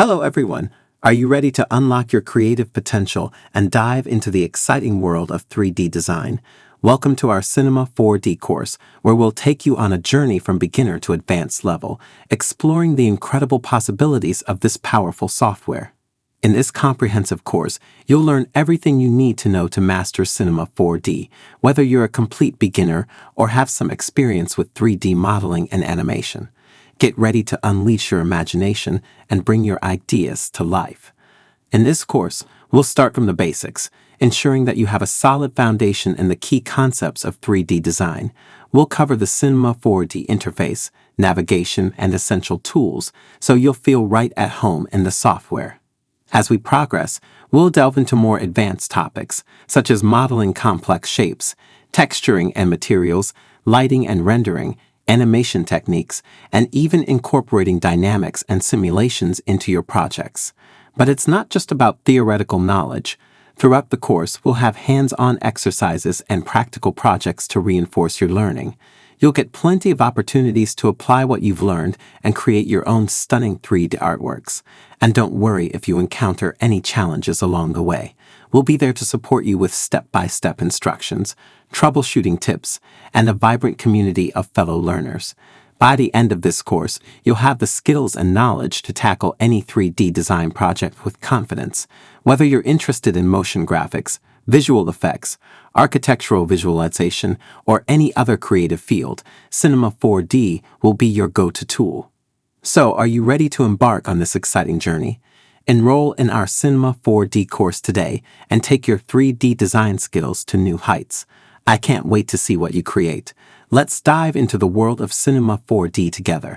Hello everyone! Are you ready to unlock your creative potential and dive into the exciting world of 3D design? Welcome to our Cinema 4D course, where we'll take you on a journey from beginner to advanced level, exploring the incredible possibilities of this powerful software. In this comprehensive course, you'll learn everything you need to know to master Cinema 4D, whether you're a complete beginner or have some experience with 3D modeling and animation. Get ready to unleash your imagination and bring your ideas to life. In this course, we'll start from the basics, ensuring that you have a solid foundation in the key concepts of 3D design. We'll cover the Cinema 4D interface, navigation, and essential tools, so you'll feel right at home in the software. As we progress, we'll delve into more advanced topics, such as modeling complex shapes, texturing and materials, lighting and rendering, animation techniques, and even incorporating dynamics and simulations into your projects. But it's not just about theoretical knowledge. Throughout the course, we'll have hands-on exercises and practical projects to reinforce your learning. You'll get plenty of opportunities to apply what you've learned and create your own stunning 3D artworks. And don't worry if you encounter any challenges along the way. We'll be there to support you with step-by-step instructions, troubleshooting tips, and a vibrant community of fellow learners. By the end of this course, you'll have the skills and knowledge to tackle any 3D design project with confidence. Whether you're interested in motion graphics, visual effects, architectural visualization, or any other creative field, Cinema 4D will be your go-to tool. So, are you ready to embark on this exciting journey? Enroll in our Cinema 4D course today and take your 3D design skills to new heights. I can't wait to see what you create. Let's dive into the world of Cinema 4D together.